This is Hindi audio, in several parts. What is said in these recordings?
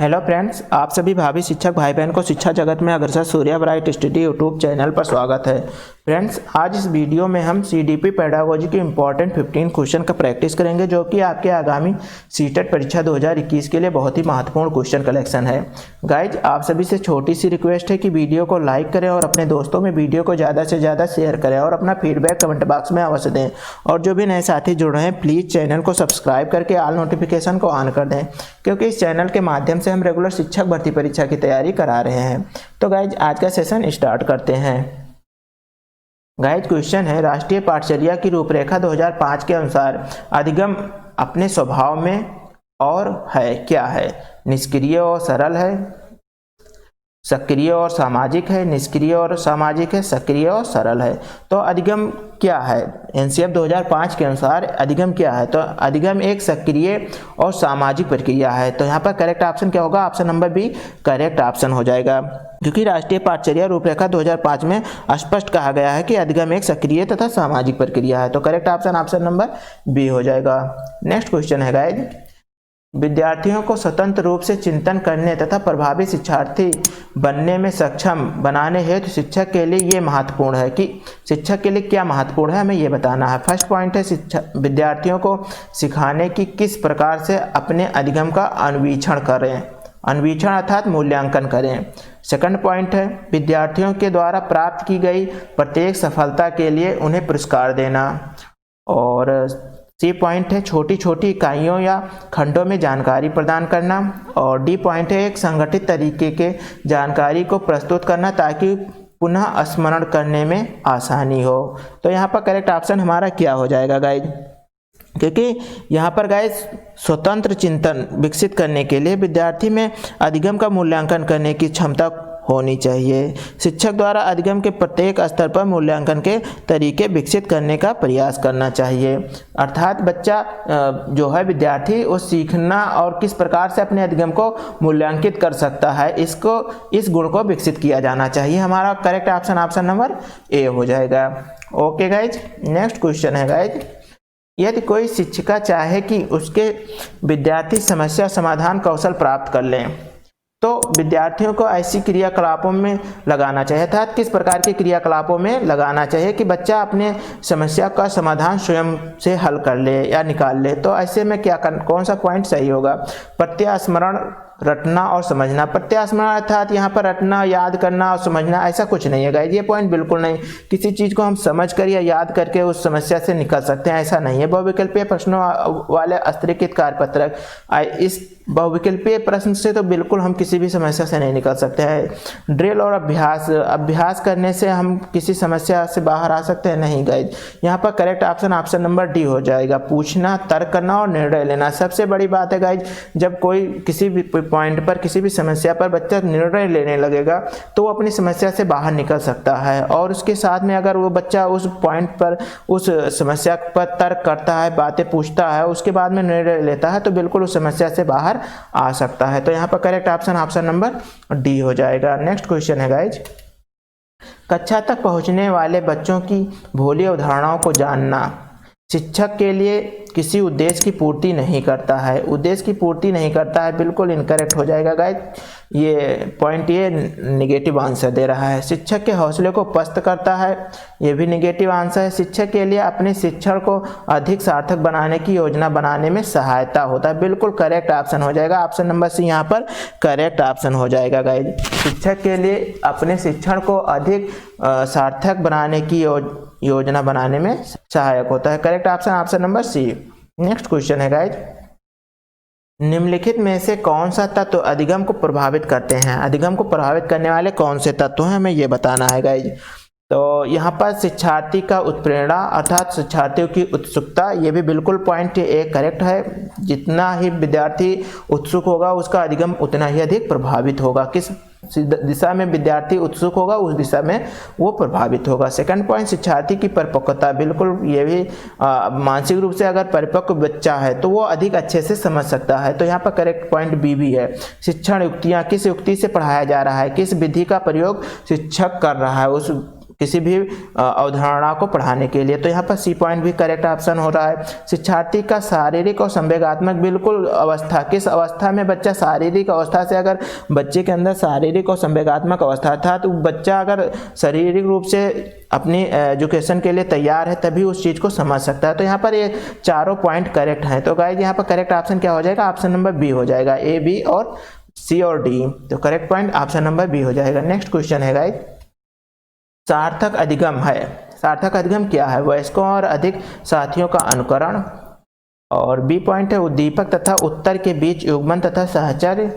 हेलो फ्रेंड्स, आप सभी भावी शिक्षक भाई बहन को शिक्षा जगत में अग्रसर Surya bright study YouTube channel पर स्वागत है। फ्रेंड्स, आज इस वीडियो में हम सीडीपी पेडागोजी के इम्पॉर्टेंट 15 क्वेश्चन का प्रैक्टिस करेंगे, जो कि आपके आगामी सीटेट परीक्षा 2021 के लिए बहुत ही महत्वपूर्ण क्वेश्चन कलेक्शन है। गाइज, आप सभी से छोटी सी रिक्वेस्ट है कि वीडियो को लाइक करें और अपने दोस्तों में वीडियो को ज़्यादा से ज़्यादा शेयर करें और अपना फीडबैक कमेंट बॉक्स में अवश्य दें। और जो भी नए साथी जुड़ रहे हैं, प्लीज़ चैनल को सब्सक्राइब करके ऑल नोटिफिकेशन को ऑन कर दें, क्योंकि इस चैनल के माध्यम से हम रेगुलर शिक्षक भर्ती परीक्षा की तैयारी करा रहे हैं। तो गाइज, आज का सेशन स्टार्ट करते हैं। गाइज, क्वेश्चन है, राष्ट्रीय पाठचर्या की रूपरेखा 2005 के अनुसार अधिगम अपने स्वभाव में और है क्या है? निष्क्रिय और सरल है, सक्रिय और सामाजिक है, निष्क्रिय और सामाजिक है, सक्रिय और सरल है। तो अधिगम क्या है? एनसीएफ 2005 के अनुसार अधिगम क्या है? तो अधिगम एक सक्रिय और सामाजिक प्रक्रिया है। तो यहाँ पर करेक्ट ऑप्शन क्या होगा? Option number B correct option हो जाएगा, क्योंकि राष्ट्रीय पाठचर्या रूपरेखा 2005 में स्पष्ट कहा गया है कि अधिगम एक सक्रिय तथा सामाजिक प्रक्रिया है। तो करेक्ट ऑप्शन नंबर बी हो जाएगा। नेक्स्ट क्वेश्चन है गाइज, विद्यार्थियों को स्वतंत्र रूप से चिंतन करने तथा प्रभावी शिक्षार्थी बनने में सक्षम बनाने हेतु शिक्षक के लिए ये महत्वपूर्ण है कि शिक्षक के लिए क्या महत्वपूर्ण है, हमें ये बताना है। फर्स्ट पॉइंट है, विद्यार्थियों को सिखाने की किस प्रकार से अपने अधिगम का अन्वेषण करें, अन्वेषण अर्थात मूल्यांकन करें। सेकंड पॉइंट है, विद्यार्थियों के द्वारा प्राप्त की गई प्रत्येक सफलता के लिए उन्हें पुरस्कार देना। और सी पॉइंट है, छोटी छोटी इकाइयों या खंडों में जानकारी प्रदान करना। और डी पॉइंट है, एक संगठित तरीके के जानकारी को प्रस्तुत करना ताकि पुनः स्मरण करने में आसानी हो। तो यहाँ पर करेक्ट ऑप्शन हमारा क्या हो जाएगा गाइज? क्योंकि यहाँ पर गाइज स्वतंत्र चिंतन विकसित करने के लिए विद्यार्थी में अधिगम का मूल्यांकन करने की क्षमता होनी चाहिए। शिक्षक द्वारा अधिगम के प्रत्येक स्तर पर मूल्यांकन के तरीके विकसित करने का प्रयास करना चाहिए। अर्थात बच्चा जो है विद्यार्थी, वो सीखना और किस प्रकार से अपने अधिगम को मूल्यांकित कर सकता है, इस गुण को विकसित किया जाना चाहिए। हमारा करेक्ट ऑप्शन नंबर ए हो जाएगा। ओके गाइज, नेक्स्ट क्वेश्चन है गाइज, यदि कोई शिक्षिका चाहे कि उसके विद्यार्थी समस्या समाधान कौशल प्राप्त कर लें, तो विद्यार्थियों को ऐसी क्रियाकलापों में लगाना चाहिए, अर्थात किस प्रकार के क्रियाकलापों में लगाना चाहिए कि बच्चा अपने समस्या का समाधान स्वयं से हल कर ले या निकाल ले। तो ऐसे में कौन सा पॉइंट सही होगा? प्रत्यास्मरण, रटना और समझना। प्रत्यास्मरण अर्थात यहाँ पर रटना, याद करना और समझना, ऐसा कुछ नहीं है गाइस, ये पॉइंट बिल्कुल नहीं। किसी चीज़ को हम समझ कर या याद करके उस समस्या से निकल सकते हैं, ऐसा नहीं है। बहुविकल्पीय प्रश्नों वाले स्तरीकृत कार्यपत्रक, इस बहुविकल्पीय प्रश्न से तो बिल्कुल हम किसी भी समस्या से नहीं निकल सकते हैं। ड्रिल और अभ्यास करने से हम किसी समस्या से बाहर आ सकते हैं? नहीं गाइज, यहाँ पर करेक्ट ऑप्शन नंबर डी हो जाएगा। पूछना, तर्क करना और निर्णय लेना। सबसे बड़ी बात है गाइज, जब कोई किसी भी पॉइंट पर, किसी भी समस्या पर बच्चा निर्णय लेने लगेगा तो वो अपनी समस्या से बाहर निकल सकता है। और उसके साथ में अगर वो बच्चा उस पॉइंट पर, उस समस्या पर तर्क करता है, बातें पूछता है, उसके बाद में निर्णय लेता है, तो बिल्कुल उस समस्या से बाहर आ सकता है। तो यहाँ पर करेक्ट ऑप्शन नंबर डी हो जाएगा। नेक्स्ट क्वेश्चन है गाइज, कक्षा तक पहुंचने वाले बच्चों की भोली अवधारणाओं को जानना शिक्षक के लिए किसी उद्देश्य की पूर्ति नहीं करता है। उद्देश्य की पूर्ति नहीं करता है, बिल्कुल इनकरेक्ट हो जाएगा गाइज। ये पॉइंट ये निगेटिव आंसर दे रहा है। शिक्षक के हौसले को पस्त करता है, ये भी निगेटिव आंसर है। शिक्षक के लिए अपने शिक्षण को अधिक सार्थक बनाने की योजना बनाने में सहायता होता है, बिल्कुल करेक्ट ऑप्शन हो जाएगा। ऑप्शन नंबर सी यहाँ पर करेक्ट ऑप्शन हो जाएगा गाइज। शिक्षक के लिए अपने शिक्षण को अधिक सार्थक बनाने की योजना बनाने में सहायक होता है। Correct option number C. Next question है गाइज, निम्नलिखित में से कौन सा तत्व अधिगम को प्रभावित करते हैं? अधिगम को प्रभावित करने वाले कौन से तत्व हैं, हमें ये बताना है गाइज। तो यहाँ पर शिक्षार्थी का उत्प्रेरणा अर्थात शिक्षार्थियों की उत्सुकता, ये भी बिल्कुल पॉइंट एक करेक्ट है। जितना ही विद्यार्थी उत्सुक होगा, उसका अधिगम उतना ही अधिक प्रभावित होगा। किस दिशा में विद्यार्थी उत्सुक होगा, उस दिशा में वो प्रभावित होगा। सेकंड पॉइंट, शिक्षार्थी की परिपक्वता, बिल्कुल ये भी मानसिक रूप से अगर परिपक्व बच्चा है तो वो अधिक अच्छे से समझ सकता है। तो यहाँ पर करेक्ट पॉइंट बी भी है। शिक्षण युक्तियाँ, किस युक्ति से पढ़ाया जा रहा है, किस विधि का प्रयोग शिक्षक कर रहा है, उस किसी भी अवधारणा को पढ़ाने के लिए। तो यहाँ पर सी पॉइंट भी करेक्ट ऑप्शन हो रहा है। शिक्षार्थी का शारीरिक और संवेगात्मक, बिल्कुल अवस्था, किस अवस्था में बच्चा शारीरिक अवस्था से, अगर बच्चे के अंदर शारीरिक और संवेगात्मक अवस्था था तो बच्चा अगर शारीरिक रूप से अपनी एजुकेशन के लिए तैयार है तभी उस चीज़ को समझ सकता है। तो यहाँ पर ये चारों पॉइंट करेक्ट हैं। तो गाइज यहाँ पर करेक्ट ऑप्शन क्या हो जाएगा? ऑप्शन नंबर बी हो जाएगा। ए, बी और सी और डी, तो correct point option number B हो जाएगा। नेक्स्ट क्वेश्चन है गाइज, सार्थक अधिगम है। सार्थक अधिगम क्या है? वयस्कों और अधिक साथियों का अनुकरण। और बी पॉइंट है उद्दीपक तथा उत्तर के बीच युग्मन तथा सहचर्य।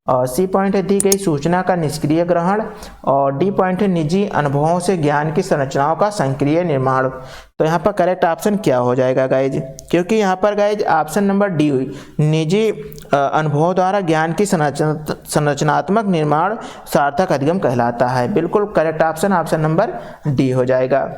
और सी पॉइंट है दी गई सूचना का निष्क्रिय ग्रहण। और डी पॉइंट है निजी अनुभवों से ज्ञान की संरचनाओं का सक्रिय निर्माण। तो यहाँ पर करेक्ट ऑप्शन क्या हो जाएगा गाइज? क्योंकि यहाँ पर गाइज ऑप्शन नंबर डी, निजी अनुभवों द्वारा ज्ञान की संरचनात्मक निर्माण सार्थक अधिगम कहलाता है। बिल्कुल correct option option number D हो जाएगा।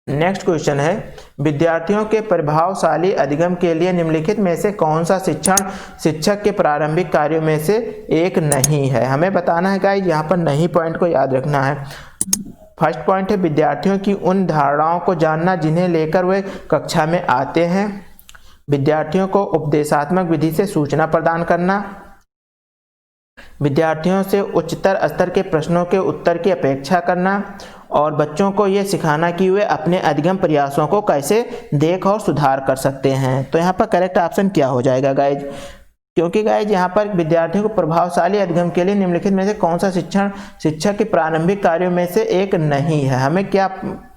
नेक्स्ट क्वेश्चन है, विद्यार्थियों के प्रभावशाली अधिगम के लिए निम्नलिखित में से कौन सा शिक्षण शिक्षक के प्रारंभिक कार्यों में से एक नहीं है? हमें बताना है गाइज, यहाँ पर नहीं पॉइंट को याद रखना है। फर्स्ट पॉइंट है विद्यार्थियों की उन धारणाओं को जानना जिन्हें लेकर वे कक्षा में आते हैं। विद्यार्थियों को उपदेशात्मक विधि से सूचना प्रदान करना। विद्यार्थियों से उच्चतर स्तर के प्रश्नों के उत्तर की अपेक्षा करना। और बच्चों को ये सिखाना कि वे अपने अधिगम प्रयासों को कैसे देख और सुधार कर सकते हैं। तो यहाँ पर करेक्ट ऑप्शन क्या हो जाएगा गाइज? क्योंकि गाइज यहाँ पर विद्यार्थियों को प्रभावशाली अधिगम के लिए निम्नलिखित में से कौन सा शिक्षण शिक्षक के प्रारंभिक कार्यों में से एक नहीं है? हमें क्या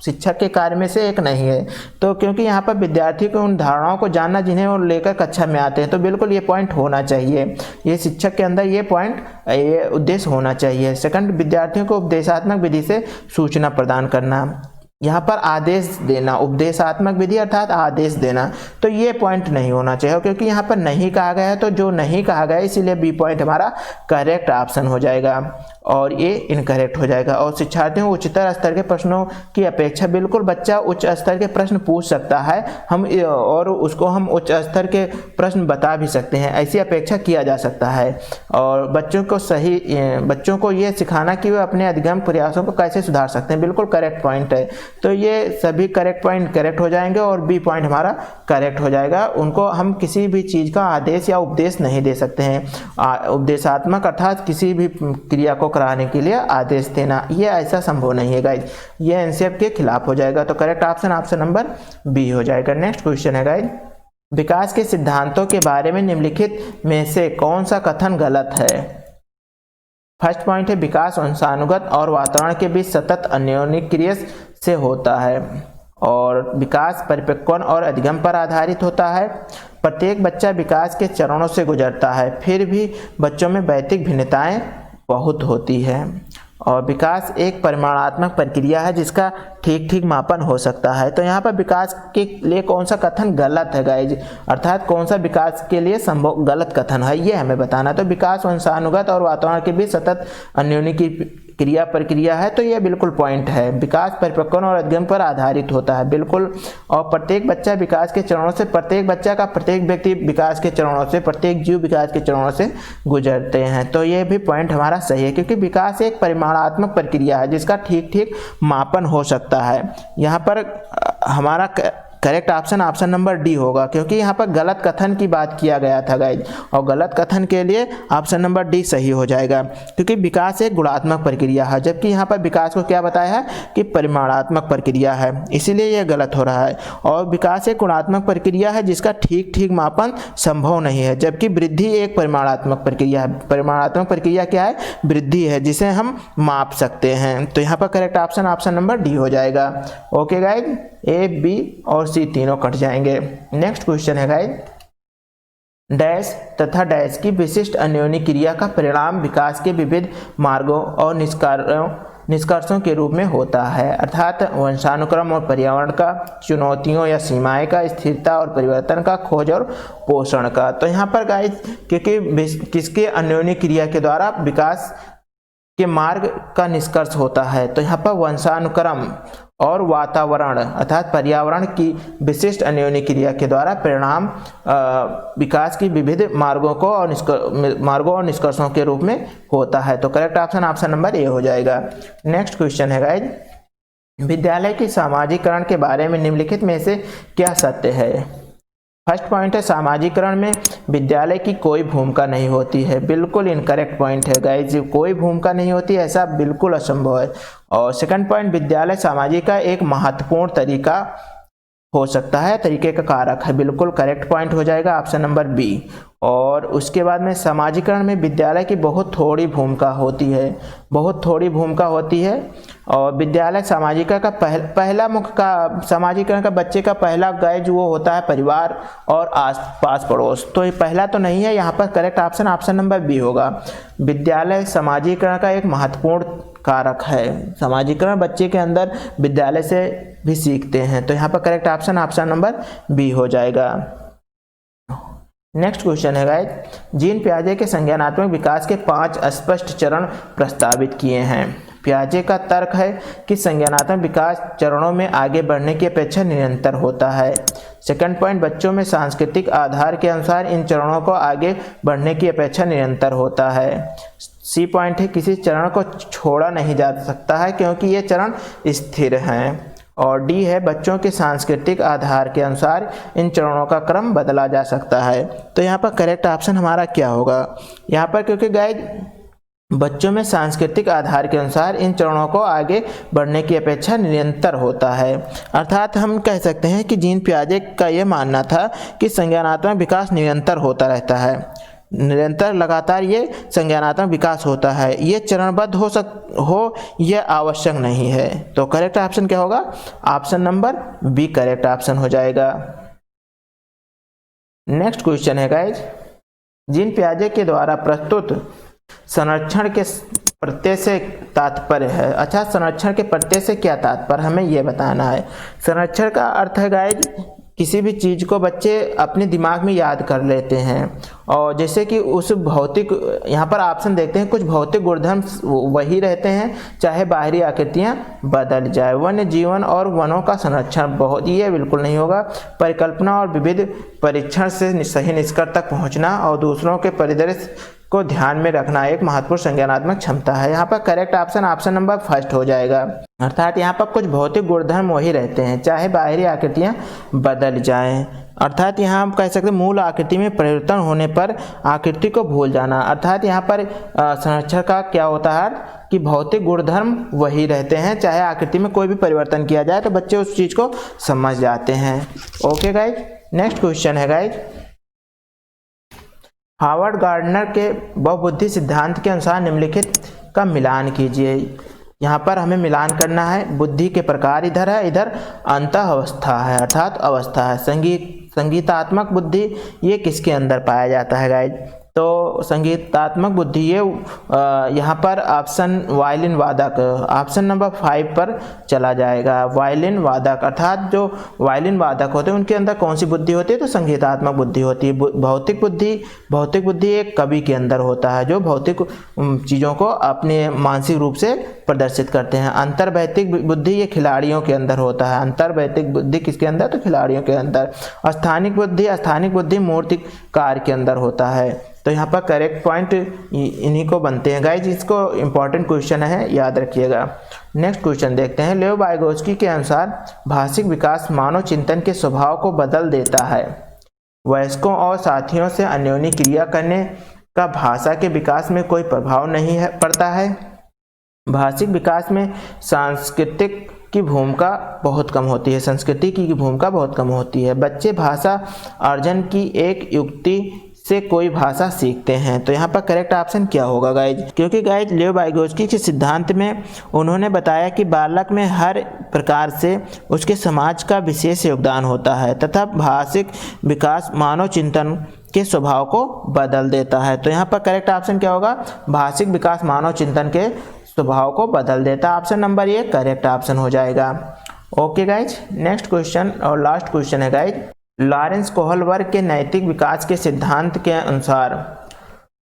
शिक्षक के कार्य में से एक नहीं है? तो क्योंकि यहाँ पर विद्यार्थी को उन धारणाओं को जानना जिन्हें वो लेकर कक्षा में आते हैं, तो बिल्कुल ये पॉइंट होना चाहिए। ये शिक्षक के अंदर ये पॉइंट, ये उद्देश्य होना चाहिए। सेकंड, विद्यार्थियों को उपदेशात्मक विधि से सूचना प्रदान करना। यहाँ पर आदेश देना, उपदेशात्मक विधि अर्थात आदेश देना, तो ये पॉइंट नहीं होना चाहिए क्योंकि यहाँ पर नहीं कहा गया है। तो जो नहीं कहा गया है इसीलिए बी पॉइंट हमारा करेक्ट ऑप्शन हो जाएगा और ये इनकरेक्ट हो जाएगा। और शिक्षार्थियों को उच्चतर स्तर के प्रश्नों की अपेक्षा, बिल्कुल बच्चा उच्च स्तर के प्रश्न पूछ सकता है हम, और उसको हम उच्च स्तर के प्रश्न बता भी सकते हैं, ऐसी अपेक्षा किया जा सकता है। और बच्चों को ये सिखाना कि वे अपने अधिगम प्रयासों को कैसे सुधार सकते हैं, बिल्कुल करेक्ट पॉइंट है। तो ये सभी करेक्ट पॉइंट करेक्ट हो जाएंगे और बी पॉइंट हमारा करेक्ट हो जाएगा। उनको हम किसी भी चीज़ का आदेश या उपदेश नहीं दे सकते हैं। उपदेशात्मक अर्थात किसी भी क्रिया को कराने के लिए आदेश देना, ये ऐसा संभव नहीं है गाइज, ये एनसीएफ के खिलाफ हो जाएगा। तो correct option option number B हो जाएगा। नेक्स्ट क्वेश्चन है गाइज, विकास के सिद्धांतों के बारे में निम्नलिखित में से कौन सा कथन गलत है? फर्स्ट पॉइंट है विकास वंशानुगत और वातावरण के बीच सतत अन्योन्यक्रिया से होता है। और विकास परिपक्वन और अधिगम पर आधारित होता है। प्रत्येक बच्चा विकास के चरणों से गुजरता है, फिर भी बच्चों में भौतिक भिन्नताएं बहुत होती है। और विकास एक परिमाणात्मक प्रक्रिया है जिसका ठीक मापन हो सकता है। तो यहाँ पर विकास के लिए कौन सा कथन गलत है गाइज, अर्थात कौन सा विकास के लिए संभव गलत कथन है, ये हमें बताना। तो विकास वंशानुगत और वातावरण के बीच सतत अन्योन्य की प्रक्रिया है, तो ये बिल्कुल पॉइंट है। विकास परिपक्वन और अधिगम पर आधारित होता है, बिल्कुल। और प्रत्येक बच्चा विकास के चरणों से, प्रत्येक बच्चा का प्रत्येक व्यक्ति विकास के चरणों से, प्रत्येक जीव विकास के चरणों से गुजरते हैं, तो ये भी पॉइंट हमारा सही है। क्योंकि विकास एक परिमाणात्मक प्रक्रिया है जिसका ठीक मापन हो सकता है। यहाँ पर हमारा correct option option number D होगा, क्योंकि यहाँ पर गलत कथन की बात किया गया था गाइज, और गलत कथन के लिए ऑप्शन नंबर डी सही हो जाएगा। क्योंकि विकास एक गुणात्मक प्रक्रिया है, जबकि यहाँ पर विकास को क्या बताया है कि परिमाणात्मक प्रक्रिया है, इसीलिए यह गलत हो रहा है। और विकास एक गुणात्मक प्रक्रिया है जिसका ठीक मापन संभव नहीं है, जबकि वृद्धि एक परिमाणात्मक प्रक्रिया है। परिमाणात्मक प्रक्रिया क्या है? वृद्धि है, जिसे हम माप सकते हैं। तो यहाँ पर correct option option number D हो जाएगा। ओके गाइज, ए, बी और सी तीनों कट जाएंगे। नेक्स्ट क्वेश्चन है गाइज, डैश तथा डैश की विशिष्ट अन्योन्य क्रिया का परिणाम विकास के विविध मार्गों और निष्कर्षों के रूप में होता है, अर्थात वंशानुक्रम और पर्यावरण का, चुनौतियों या सीमाएं का, स्थिरता और परिवर्तन का, खोज और पोषण का। तो यहाँ पर गाइज क्योंकि किसके अन्योन्य क्रिया के द्वारा विकास के मार्ग का निष्कर्ष होता है, तो यहाँ पर वंशानुक्रम और वातावरण अर्थात पर्यावरण की विशिष्ट अन्योन्य क्रिया के द्वारा परिणाम विकास की विविध मार्गों और निष्कर्षों के रूप में होता है। तो correct option option number A हो जाएगा। नेक्स्ट क्वेश्चन है गाइज, विद्यालय की सामाजिकरण के बारे में निम्नलिखित में से क्या सत्य है। फर्स्ट पॉइंट है सामाजिकरण में विद्यालय की कोई भूमिका नहीं होती है, बिल्कुल इनकरेक्ट पॉइंट है गाइज, कोई भूमिका नहीं होती ऐसा बिल्कुल असंभव है। और सेकंड पॉइंट विद्यालय सामाजिक का एक महत्वपूर्ण तरीका हो सकता है, तरीके का कारक है, बिल्कुल करेक्ट पॉइंट हो जाएगा ऑप्शन नंबर बी। और उसके बाद में समाजीकरण में विद्यालय की बहुत थोड़ी भूमिका होती है, बहुत थोड़ी भूमिका होती है। और विद्यालय सामाजिकरण का पहला मुख्य का समाजीकरण का बच्चे का पहला गाइड वो होता है परिवार और आस पास पड़ोस, तो ये पहला तो नहीं है, यहाँ पर करेक्ट ऑप्शन नंबर बी होगा। विद्यालय समाजीकरण का एक महत्वपूर्ण कारक है, समाजीकरण बच्चे के अंदर विद्यालय से भी सीखते हैं, तो यहाँ पर करेक्ट ऑप्शन नंबर बी हो जाएगा। नेक्स्ट क्वेश्चन है गाइस, जीन पियाजे के संज्ञानात्मक विकास के 5 स्पष्ट चरण प्रस्तावित किए हैं। पियाजे का तर्क है कि संज्ञानात्मक विकास चरणों में आगे बढ़ने की अपेक्षा निरंतर होता है। सेकंड पॉइंट, बच्चों में सांस्कृतिक आधार के अनुसार इन चरणों को आगे बढ़ने की अपेक्षा निरंतर होता है। सी पॉइंट है, किसी चरण को छोड़ा नहीं जा सकता है क्योंकि ये चरण स्थिर हैं। और डी है, बच्चों के सांस्कृतिक आधार के अनुसार इन चरणों का क्रम बदला जा सकता है। तो यहाँ पर करेक्ट ऑप्शन हमारा क्या होगा, यहाँ पर क्योंकि गाइस बच्चों में सांस्कृतिक आधार के अनुसार इन चरणों को आगे बढ़ने की अपेक्षा निरंतर होता है। अर्थात हम कह सकते हैं कि जीन पियाजे का यह मानना था कि संज्ञानात्मक विकास निरंतर होता रहता है, निरंतर लगातार ये संज्ञानात्मक विकास होता है, ये चरणबद्ध हो यह आवश्यक नहीं है। तो करेक्ट ऑप्शन क्या होगा, option number B correct option हो जाएगा। नेक्स्ट क्वेश्चन है गाइज, जीन पियाजे के द्वारा प्रस्तुत संरक्षण के प्रत्यय से तात्पर्य है। अच्छा, संरक्षण के प्रत्यय से क्या तात्पर्य हमें यह बताना है। संरक्षण का अर्थ है गाइज किसी भी चीज़ को बच्चे अपने दिमाग में याद कर लेते हैं, और जैसे कि उस भौतिक, यहाँ पर ऑप्शन देखते हैं, कुछ भौतिक गुणधर्म वही रहते हैं चाहे बाहरी आकृतियाँ बदल जाए। वन्य जीवन और वनों का संरक्षण बहुत, ये बिल्कुल नहीं होगा। परिकल्पना और विविध परीक्षण से सही निष्कर्ष तक पहुँचना और दूसरों के परिदृश्य को ध्यान में रखना एक महत्वपूर्ण संज्ञानात्मक क्षमता है। यहाँ पर करेक्ट ऑप्शन नंबर फर्स्ट हो जाएगा। अर्थात यहाँ पर कुछ भौतिक गुणधर्म वही रहते हैं चाहे बाहरी आकृतियाँ बदल जाएं। अर्थात यहाँ हम कह सकते हैं मूल आकृति में परिवर्तन होने पर आकृति को भूल जाना। अर्थात यहाँ पर संरक्षण का क्या होता है कि भौतिक गुणधर्म वही रहते हैं, चाहे आकृति में कोई भी परिवर्तन किया जाए तो बच्चे उस चीज़ को समझ जाते हैं। ओके गाइज, नेक्स्ट क्वेश्चन है गाइज, हार्वर्ड गार्डनर के बहुबुद्धि सिद्धांत के अनुसार निम्नलिखित का मिलान कीजिए। यहाँ पर हमें मिलान करना है, बुद्धि के प्रकार इधर है, इधर अंतः अवस्था है अर्थात अवस्था है। संगीतात्मक बुद्धि ये किसके अंदर पाया जाता है गाइज, तो संगीतात्मक बुद्धि ये यहाँ पर ऑप्शन वायलिन वादक, ऑप्शन नंबर 5 पर चला जाएगा। वायलिन वादक अर्थात जो वायलिन वादक होते हैं उनके अंदर कौन सी बुद्धि होती है, तो संगीतात्मक बुद्धि होती है। भौतिक बुद्धि एक कवि के अंदर होता है जो भौतिक चीज़ों को अपने मानसिक रूप से प्रदर्शित करते हैं। अंतर्वैयक्तिक बुद्धि ये खिलाड़ियों के अंदर होता है। अंतर्वैयक्तिक बुद्धि किसके अंदर, तो खिलाड़ियों के अंदर। स्थानिक बुद्धि मूर्तिकार के अंदर होता है। तो यहाँ पर करेक्ट पॉइंट इन्हीं को बनते हैं गाइज, इसको इम्पॉर्टेंट क्वेश्चन है, याद रखिएगा। नेक्स्ट क्वेश्चन देखते हैं, लेव वाइगोत्स्की के अनुसार भाषिक विकास मानव चिंतन के स्वभाव को बदल देता है। वयस्कों और साथियों से अन्योन्य क्रिया करने का भाषा के विकास में कोई प्रभाव नहीं पड़ता है। भाषिक विकास में सांस्कृतिक की भूमिका बहुत कम होती है, संस्कृति की भूमिका बहुत कम होती है। बच्चे भाषा अर्जन की एक युक्ति से कोई भाषा सीखते हैं। तो यहाँ पर करेक्ट ऑप्शन क्या होगा गाइज, क्योंकि गाइज लेव वाइगोत्स्की के सिद्धांत में उन्होंने बताया कि बालक में हर प्रकार से उसके समाज का विशेष योगदान होता है तथा भाषिक विकास मानव चिंतन के स्वभाव को बदल देता है। तो यहाँ पर करेक्ट ऑप्शन क्या होगा, भाषिक विकास मानव चिंतन के स्वभाव को बदल देता है। Option number A correct option हो जाएगा। ओके गाइज, नेक्स्ट क्वेश्चन और लास्ट क्वेश्चन है गाइज, लॉरेंस कोहलबर्ग के नैतिक विकास के सिद्धांत के अनुसार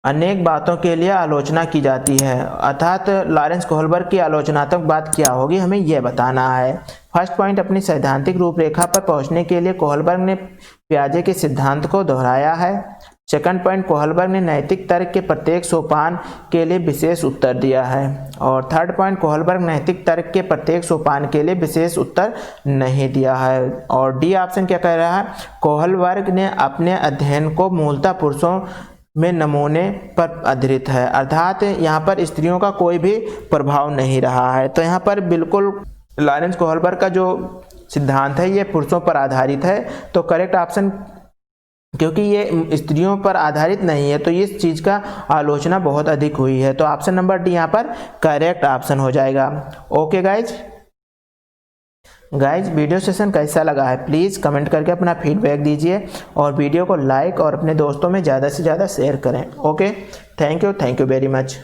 अनेक बातों के लिए आलोचना की जाती है। अर्थात लॉरेंस कोहलबर्ग की आलोचनात्मक बात क्या होगी हमें यह बताना है। फर्स्ट पॉइंट, अपनी सैद्धांतिक रूपरेखा पर पहुंचने के लिए कोहलबर्ग ने पियाजे के सिद्धांत को दोहराया है। सेकंड पॉइंट, कोहलबर्ग ने नैतिक तर्क के प्रत्येक सोपान के लिए विशेष उत्तर दिया है। और थर्ड पॉइंट, कोहलबर्ग नैतिक तर्क के प्रत्येक सोपान के लिए विशेष उत्तर नहीं दिया है। और डी ऑप्शन क्या कह रहा है, कोहलबर्ग ने अपने अध्ययन को मूलतः पुरुषों में नमूने पर आधारित है, अर्थात यहाँ पर स्त्रियों का कोई भी प्रभाव नहीं रहा है। तो यहाँ पर बिल्कुल लॉरेंस कोहलबर्ग का जो सिद्धांत है ये पुरुषों पर आधारित है। तो करेक्ट ऑप्शन, क्योंकि ये स्त्रियों पर आधारित नहीं है तो इस चीज़ का आलोचना बहुत अधिक हुई है। तो ऑप्शन नंबर डी यहाँ पर करेक्ट ऑप्शन हो जाएगा। ओके गाइज, वीडियो सेशन कैसा लगा है प्लीज़ कमेंट करके अपना फीडबैक दीजिए और वीडियो को लाइक और अपने दोस्तों में ज़्यादा से ज़्यादा शेयर करें। Okay, thank you very much.